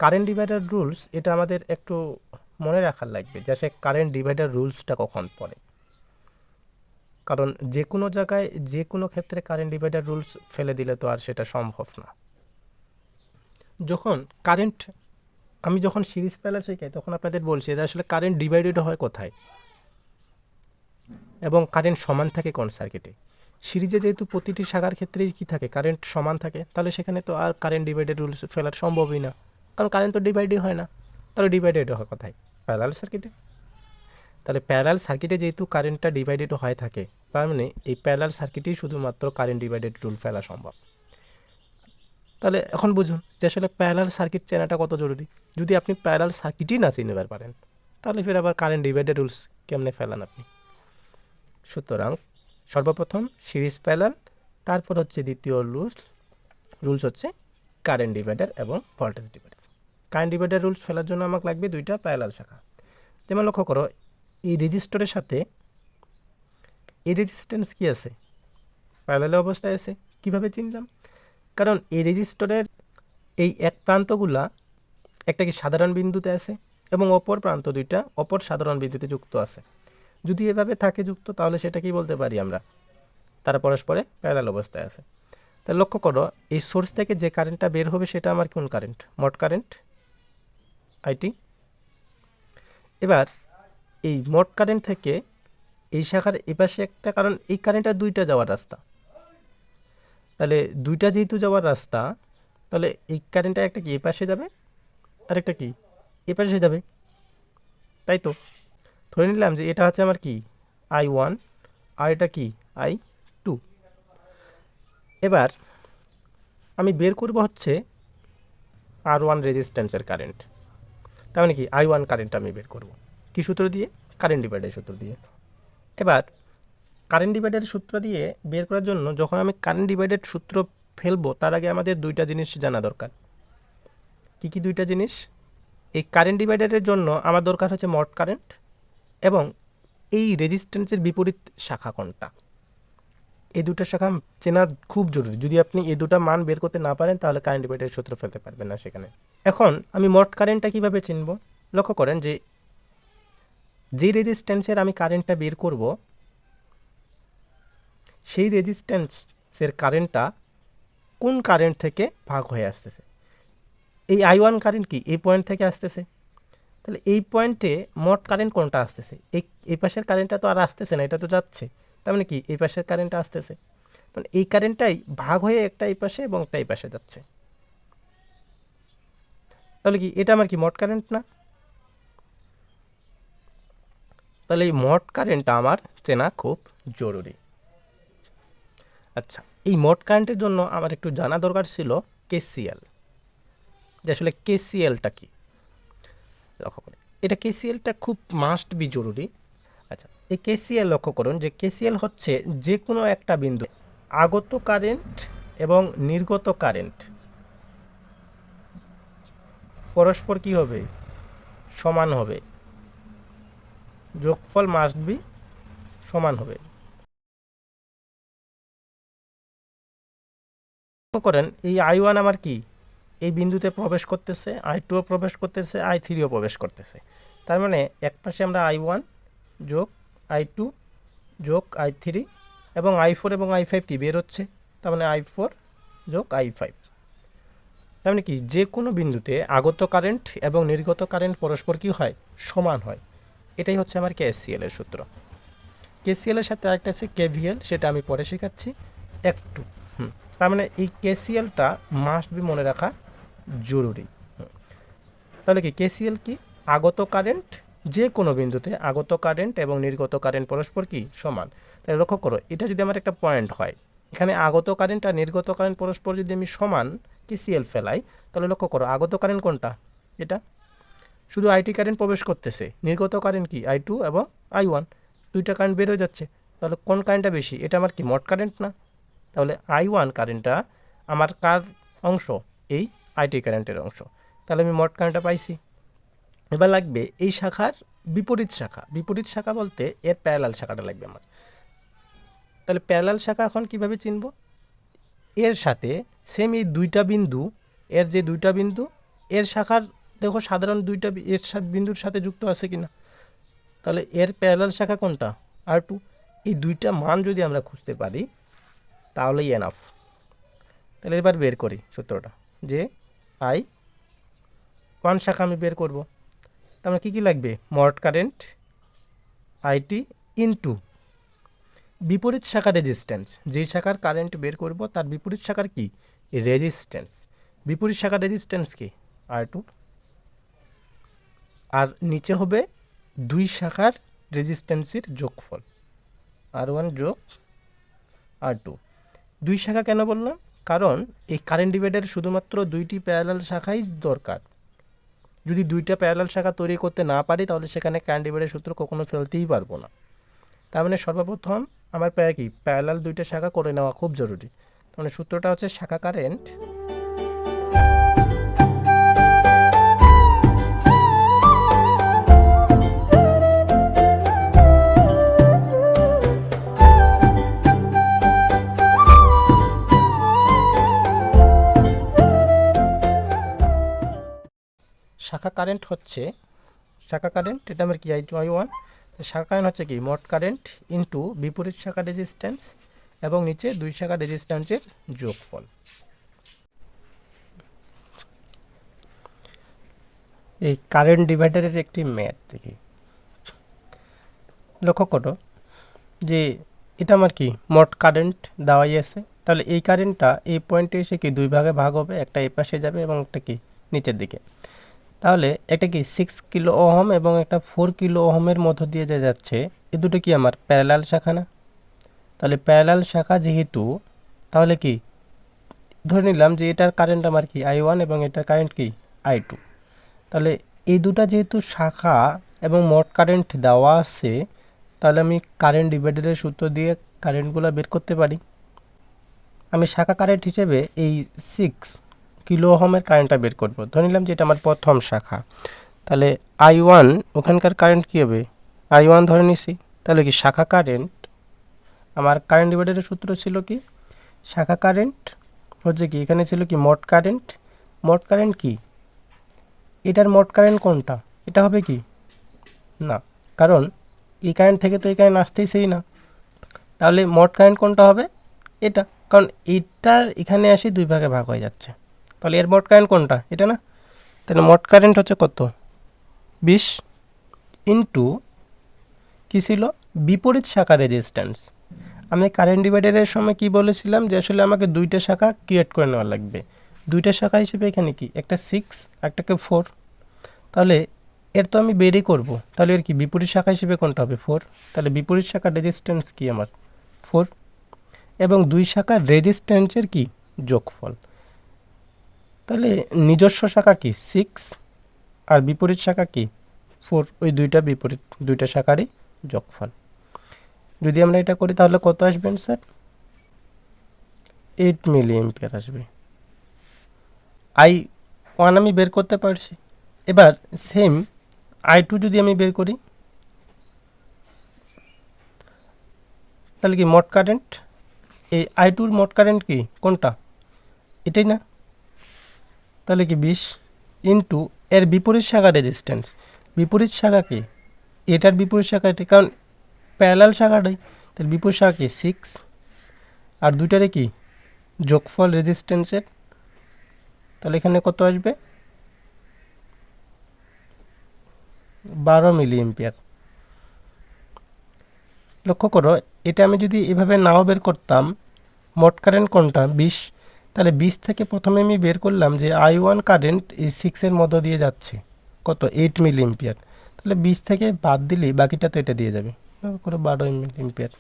Current divider rules এটা আমাদের একটু মনে রাখার লাগবে যে সে কারেন্ট ডিভাইডার রুলসটা কখন পড়ে, কারণ যে কোনো জায়গায় যে কোনো ক্ষেত্রে কারেন্ট ডিভাইডার রুলস ফেলে দিলে তো আর সেটা সম্ভব না। যখন কারেন্ট আমি যখন সিরিজ প্যারালাল শেখাই তখন আপনাদের বলছি যে আসলে কারেন্ট ডিভাইডেড হয় কোথায় এবং কারেন্ট সমান থাকে কোন সার্কিটে। সিরিজে যেহেতু প্রতিটি শাখার ক্ষেত্রেই কী থাকে, কারেন্ট সমান থাকে, তাহলে সেখানে তো আর কারেন্ট ডিভাইডেড রুলস ফেলার সম্ভবই না, কারণ কারেন্ট তো ডিভাইডই হয় না। তাহলে ডিভাইডেড হয় কোথায়? প্যারালাল সার্কিটে। তাহলে প্যারালাল সার্কিটে যেহেতু কারেন্টটা ডিভাইডেড হয়ে থাকে, তার মানে এই প্যারালাল সার্কিটেই শুধুমাত্র কারেন্ট ডিভাইডেড রুল ফেলা সম্ভব। তাহলে এখন বুঝুন যে আসলে প্যারালাল সার্কিট চেনাটা কত জরুরি। যদি আপনি প্যারালাল সার্কিটই না চিনতে পারেন, তাহলে ফের আবার কারেন্ট ডিভাইডেড রুলস কেমনে ফেলান আপনি? সুতরাং সর্বপ্রথম সিরিজ প্যারালাল, তারপর হচ্ছে দ্বিতীয় রুলস হচ্ছে কারেন্ট ডিভাইডার এবং voltage divider. Current divider rules ফেলার জন্য আমাকে লাগবে দুইটা প্যারালাল শাখা। যেমন লক্ষ্য করো, এই রেজিস্টরের সাথে এই রেজিস্ট্যান্স কী আছে? প্যারালাল অবস্থায় আছে। কীভাবে চিনলাম? কারণ এই রেজিস্টরের এই এক প্রান্তগুলা একটা কি সাধারণ বিন্দুতে আছে এবং অপর প্রান্ত দুইটা অপর সাধারণ বিন্দুতে যুক্ত আছে। যদি এভাবে থাকে যুক্ত, তাহলে সেটা কি বলতে পারি আমরা? তারা পরস্পরে প্যারালাল অবস্থায় আছে। তাহলে লক্ষ্য করো, এই সোর্স থেকে যে কারেন্টটা বের হবে সেটা আমার কোন কারেন্ট? মোট কারেন্ট আইটি। এবার এই মোট কারেন্ট থেকে এই শাখার এপাশে একটা, কারণ এই কারেন্টটা দুইটা যাওয়ার রাস্তা, তাহলে দুইটা যেহেতু যাওয়ার রাস্তা, তাহলে এই কারেন্টটা একটা কি এপাশে যাবে আর একটা কি এপাশে যাবে, তাই তো। ধরে নিলাম যে এটা হচ্ছে আমার কি I1 আর এটা কি I2। এবার আমি বের করব হচ্ছে R1 রেজিস্ট্যান্সের কারেন্ট, তার মানে কি I1 কারেন্ট আমি বের করব কি সূত্র দিয়ে? কারেন্ট ডিভাইডারের সূত্র দিয়ে। এবার কারেন্ট ডিভাইডারের সূত্র দিয়ে বের করার জন্য যখন আমি কারেন্ট ডিভাইডার সূত্র ফেলবো, তার আগে আমাদের দুইটা জিনিস জানা দরকার। কি কি দুইটা জিনিস? এই কারেন্ট ডিভাইডারের জন্য আমার দরকার হচ্ছে মোট কারেন্ট এবং এই রেজিস্ট্যান্সের বিপরীত শাখা কোনটা। এই দুটো শাখা চেনা খুব জরুরি। যদি আপনি এই দুটো মান বের করতে না পারেন, তাহলে কারেন্ট ডিভাইডারের সূত্র ফেলতে পারবেন না সেখানে। এখন আমি মোট কারেন্টটা কীভাবে চিনব? লক্ষ্য করেন যে যেই রেজিস্ট্যান্সের আমি কারেন্টটা বের করব, সেই রেজিস্ট্যান্সের কারেন্টটা কোন কারেন্ট থেকে ভাগ হয়ে আসতেছে। এই I1 কারেন্ট কি এই পয়েন্ট থেকে আসতেছে, তাহলে এই পয়েন্টে মোট কারেন্ট কোনটা আসতেছে? এই পাশের কারেন্টটা তো আর আসতেছে না, এটা তো যাচ্ছে, তার মানে কি এই পাশের কারেন্টটা আসতেছে, মানে এই কারেন্টটাই ভাগ হয়ে একটা এই পাশে এবং একটা এই পাশে যাচ্ছে। তাহলে কি এটা আমার কি মোট কারেন্ট না? তাহলে এই মোট কারেন্টটা আমার চেনা খুব জরুরি। আচ্ছা, এই মোট কারেন্টের জন্য আমার একটু জানা দরকার ছিল KCL, যে আসলে KCLটা কি। লক্ষ্য করে এটা KCLটা খুব মাস্ট বি জরুরি। আচ্ছা, এই KCL লক্ষ্য করুন যে KCL হচ্ছে যে কোনো একটা বিন্দু আগত কারেন্ট এবং নির্গত কারেন্ট পরস্পর কি হবে? সমান হবে। যোগফল মাস্ট বি সমান হবে। লক্ষ্য করেন এই I1 আমার কি এই বিন্দুতে প্রবেশ করতেছে, I2ও প্রবেশ করতেছে, I3ও প্রবেশ করতেছে। তার মানে এক পাশে আমরা I1 যোগ I2 যোগ I3 এবং I4 এবং I5 কি বের হচ্ছে, তার মানে I4 যোগ I5। তার মানে কি যে কোনো বিন্দুতে আগত কারেন্ট এবং নির্গত কারেন্ট পরস্পর কি হয়? সমান হয়। এটাই হচ্ছে আমার KCL এর সূত্র। KCL এর সাথে আরেকটা আছে KVL, সেটা আমি পরে শেখাচ্ছি একটু। তার মানে এই KCLটা মাস্ট বি মনে রাখা জরুরি। তাহলে কি KCL কি? আগত কারেন্ট, যে কোনো বিন্দুতে আগত কারেন্ট এবং নির্গত কারেন্ট পরস্পর কি সমান। তাহলে লক্ষ্য করো, এটা যদি আমার একটা পয়েন্ট হয়, এখানে আগত কারেন্ট আর নির্গত কারেন্ট পরস্পর যদি আমি সমান KCL ফেলাই, তাহলে লক্ষ্য করো আগত কারেন্ট কোনটা? এটা শুধু IT কারেন্ট প্রবেশ করতেছে, নির্গত কারেন্ট কি I2 এবং I1, দুইটা কারেন্ট বের হয়ে যাচ্ছে। তাহলে কোন কারেন্টটা বেশি? এটা আমার কি মোট কারেন্ট না? তাহলে I1 কারেন্টটা আমার কার অংশ? এই IT কারেন্টের অংশ। তাহলে আমি মোট কারেন্টটা পাইছি। এবার লাগবে এই শাখার বিপরীত শাখা। বিপরীত শাখা বলতে এর প্যারালাল শাখাটা লাগবে আমার। তাহলে প্যারালাল শাখা এখন কিভাবে চিনব? এর সাথে সেম এই দুইটা বিন্দু, এর যে দুইটা বিন্দু এর শাখার দেখো সাধারণ দুইটা এর সাথে বিন্দুর সাথে যুক্ত আছে কিনা, তাহলে এর প্যারালাল শাখা কোনটা, R2। এই দুইটা মান যদি আমরা খুঁজতে পারি তাহলেই এনাফ। তাহলে এবার বের করি সূত্রটা, যে I1 শাখা আমি বের করব। তার মানে কী লাগবে, মড কারেন্ট IT ইনটু বিপরীত শাখা রেজিস্ট্যান্স, যেই শাখার কারেন্ট বের করব তার বিপরীত শাখার কি রেজিস্ট্যান্স, বিপরীত শাখার রেজিস্ট্যান্স কি R2, আর নিচে হবে দুই শাখার রেজিস্ট্যান্সের যোগফল R1 যোগ R2। দুই শাখা কেন বললাম, কারণ এই কারেন্ট ডিভাইডার শুধুমাত্র দুইটি প্যারালাল শাখাই দরকার। যদি দুইটা প্যারালাল শাখা তৈরি করতে না পারি তাহলে সেখানে কারেন্ট ডিভাইডারের সূত্র কখনো ফেলতেই পারবো না। তার মানে সর্বপ্রথম আমার কি প্যারালাল দুইটা শাখা করে নেওয়া খুব জরুরি। মানে সূত্রটা হচ্ছে শাখা কারেন্ট এটা আমার কি I1, শাখা কারেন্ট হচ্ছে কি মোট কারেন্ট ইনটু বিপরীত শাখা রেজিস্ট্যান্স এবং নিচে দুই শাখা রেজিস্ট্যান্সের যোগফল। এই কারেন্ট ডিভাইডারের একটি ম্যাথ দেখি, লক্ষ্য করো যে এটা আমার কি মোট কারেন্ট দেওয়াই আছে। তাহলে এই কারেন্টটা এই পয়েন্টে এসে কি দুই ভাগে ভাগ হবে, একটা এই পাশে যাবে এবং একটা কি নিচের দিকে। তাহলে এটা কি 6 কিলো ওহম এবং একটা 4 কিলো ওহমের মধ্য দিয়ে যে যাচ্ছে, এ দুটো কি আমার প্যারালাল শাখা না? তাহলে প্যারালাল শাখা যেহেতু, তাহলে কি ধরে নিলাম যে এটার কারেন্ট আমার কি I1 এবং এটার কারেন্ট কি I2। তাহলে এই দুটা যেহেতু শাখা এবং মোট কারেন্ট দেওয়া আছে, তাহলে আমি কারেন্ট ডিভাইডারের সূত্র দিয়ে কারেন্টগুলো বের করতে পারি। আমি শাখা কারেন্ট হিসেবে এই 6 কিলো ওহমের কারেন্টটা বের করব। ধরে নিলাম যে এটা আমার প্রথম শাখা, তাহলে I1 ওখানকার কারেন্ট কী হবে, I1 ধরে নিছি। তাহলে কি শাখা কারেন্ট, আমার কারেন্ট ডিভাইডারের সূত্র ছিল কি শাখা কারেন্ট হচ্ছে কি, এখানে ছিল কি মোট কারেন্ট। মোট কারেন্ট কি, এটার মোট কারেন্ট কোনটা, এটা হবে কি না, কারণ এই কারেন্ট থেকে তো এই কারেন্ট আসতেইছেই না। তাহলে মোট কারেন্ট কোনটা হবে, এটা, কারণ এটার এখানে আসি দুই ভাগে ভাগ হয়ে যাচ্ছে। তাহলে এর মোট কারেন্ট কোনটা, এটা না। তাহলে মোট কারেন্ট হচ্ছে কত 20 ইন্টু কী ছিল বিপরীত শাখা রেজিস্ট্যান্স। আমি কারেন্ট ডিভাইডারের সময় কি বলেছিলাম যে আসলে আমাকে দুইটা শাখা ক্রিয়েট করে নেওয়া লাগবে। দুইটা শাখা হিসেবে এখানে কি একটা 6 একটাকে 4। তাহলে এর তো আমি বেরই করব, তাহলে এর কি বিপরীত শাখা হিসেবে কোনটা হবে 4। তাহলে বিপরীত শাখার রেজিস্ট্যান্স কি আমার 4 এবং দুই শাখার রেজিস্ট্যান্সের কি যোগফল। তাহলে নিজস্ব শাখা কি 6 আর বিপরীত শাখা কি 4, ওই দুইটা শাখারই যোগফল। যদি আমরা এটা করি তাহলে কত আসবেন স্যার, 8 মিলি অ্যাম্পিয়ার আসবে। I1 আমি বের করতে পারছি। এবার সেম I2 যদি আমি বের করি, তাহলে কি মোট কারেন্ট, এই I2-র মোট কারেন্ট কি কোনটা, এটাই না। তাহলে কি 20 ইন্টু এর বিপরীত শাখা রেজিস্ট্যান্স, বিপরীত শাখা কি এটার বিপরীত শাখা এটা, কারণ প্যারালাল শাখাটাই। তাহলে বিপরীত শাখা কি 6 আর দুইটারে কি যোগফল রেজিস্ট্যান্সের। তাহলে এখানে কত আসবে 12 মিলি অ্যাম্পিয়ার। লক্ষ্য করো এটা আমি যদি এভাবে নাও বের করতাম, মোট কারেন্ট কোনটা 20, তাহলে 20 থেকে প্রথমে আমি বের করলাম যে I1 কারেন্ট এই 6-এর মধ্য দিয়ে যাচ্ছে কত 8 মিলি অ্যাম্পিয়ার। তাহলে 20 থেকে বাদ দিলেই বাকিটা তো এটা দিয়ে যাবে, করে 12 মিলি অ্যাম্পিয়ার।